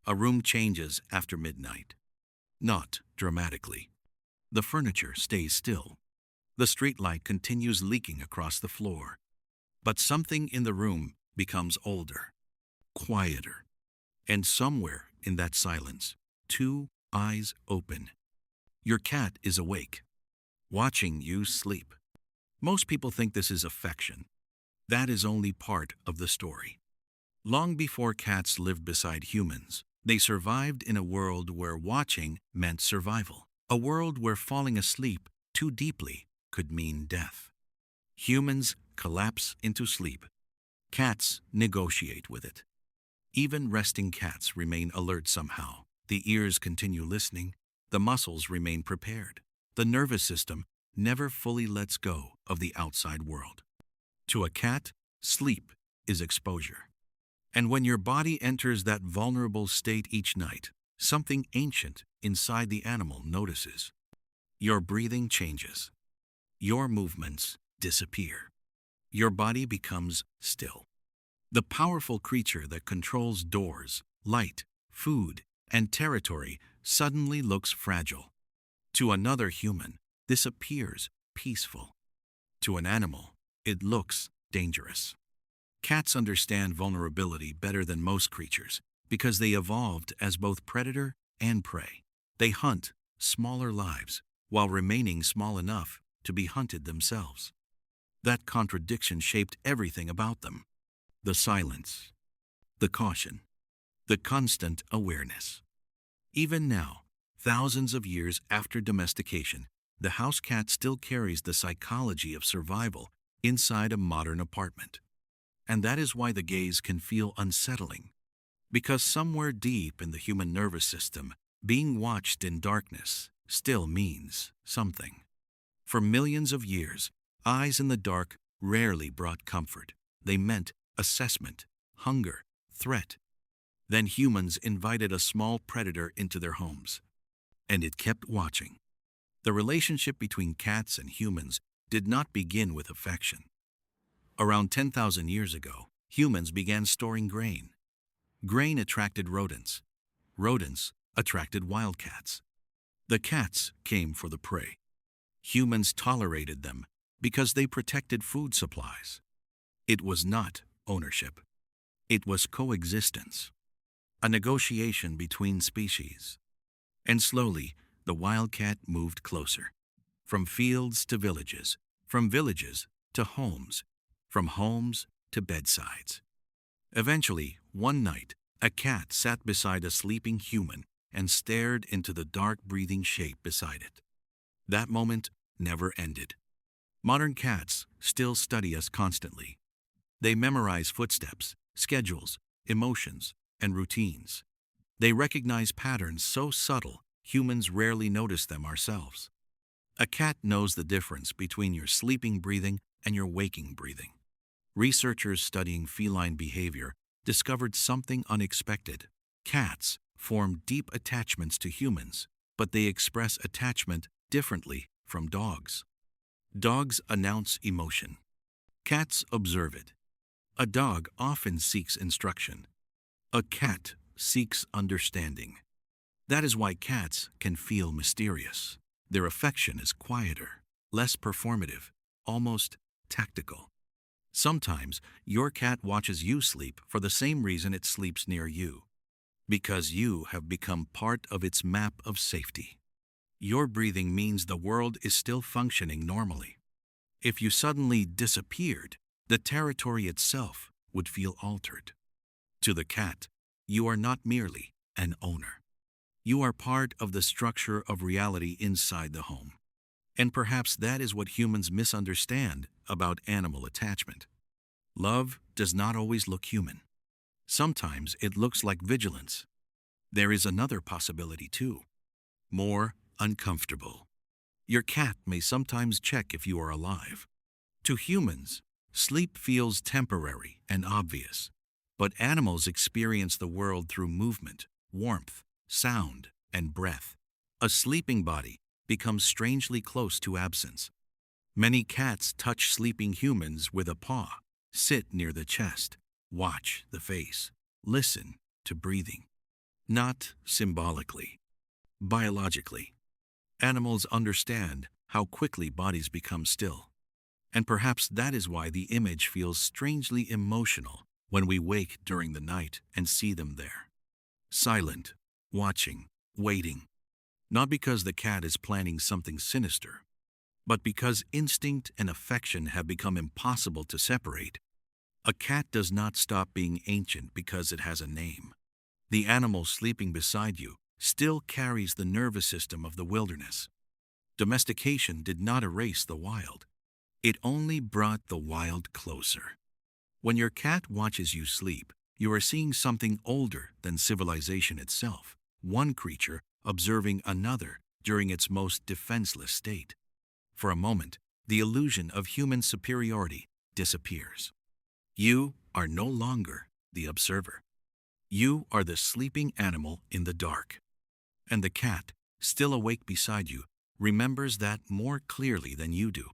A room changes after midnight. Not dramatically. The furniture stays still. The streetlight continues leaking across the floor. But something in the room becomes older, quieter. And somewhere in that silence, two eyes open. Your cat is awake, watching you sleep. Most people think this is affection. That is only part of the story. Long before cats lived beside humans, they survived in a world where watching meant survival. A world where falling asleep too deeply could mean death. Humans collapse into sleep. Cats negotiate with it. Even resting cats remain alert somehow. The ears continue listening. The muscles remain prepared. The nervous system never fully lets go of the outside world. To a cat, sleep is exposure. And when your body enters that vulnerable state each night, something ancient inside the animal notices. Your breathing changes. Your movements disappear. Your body becomes still. The powerful creature that controls doors, light, food, and territory suddenly looks fragile. To another human, this appears peaceful. To an animal, it looks dangerous. Cats understand vulnerability better than most creatures because they evolved as both predator and prey. They hunt smaller lives while remaining small enough to be hunted themselves. That contradiction shaped everything about them. The silence, the caution, the constant awareness. Even now, thousands of years after domestication, the house cat still carries the psychology of survival inside a modern apartment. And that is why the gaze can feel unsettling. Because somewhere deep in the human nervous system, being watched in darkness still means something. For millions of years, eyes in the dark rarely brought comfort. They meant assessment, hunger, threat. Then humans invited a small predator into their homes. And it kept watching. The relationship between cats and humans did not begin with affection. Around 10,000 years ago, humans began storing grain. Grain attracted rodents. Rodents attracted wildcats. The cats came for the prey. Humans tolerated them because they protected food supplies. It was not ownership. It was coexistence, a negotiation between species. And slowly, the wildcat moved closer. From fields to villages, from villages to homes, from homes to bedsides. Eventually, one night, a cat sat beside a sleeping human and stared into the dark breathing shape beside it. That moment never ended. Modern cats still study us constantly. They memorize footsteps, schedules, emotions, and routines. They recognize patterns so subtle, humans rarely notice them ourselves. A cat knows the difference between your sleeping breathing and your waking breathing. Researchers studying feline behavior discovered something unexpected. Cats form deep attachments to humans, but they express attachment differently from dogs. Dogs announce emotion. Cats observe it. A dog often seeks instruction. A cat seeks understanding. That is why cats can feel mysterious. Their affection is quieter, less performative, almost tactical. Sometimes your cat watches you sleep for the same reason it sleeps near you. Because you have become part of its map of safety. Your breathing means the world is still functioning normally. If you suddenly disappeared, the territory itself would feel altered. To the cat, you are not merely an owner. You are part of the structure of reality inside the home. And perhaps that is what humans misunderstand about animal attachment. Love does not always look human. Sometimes it looks like vigilance. There is another possibility too. More uncomfortable. Your cat may sometimes check if you are alive. To humans, sleep feels temporary and obvious. But animals experience the world through movement, warmth, sound, and breath. A sleeping body becomes strangely close to absence. Many cats touch sleeping humans with a paw, sit near the chest, watch the face, listen to breathing. Not symbolically, biologically. Animals understand how quickly bodies become still. And perhaps that is why the image feels strangely emotional when we wake during the night and see them there. Silent, watching, waiting. Not because the cat is planning something sinister, but because instinct and affection have become impossible to separate. A cat does not stop being ancient because it has a name. The animal sleeping beside you still carries the nervous system of the wilderness. Domestication did not erase the wild. It only brought the wild closer. When your cat watches you sleep, you are seeing something older than civilization itself, one creature observing another during its most defenseless state. For a moment, the illusion of human superiority disappears. You are no longer the observer. You are the sleeping animal in the dark. And the cat, still awake beside you, remembers that more clearly than you do.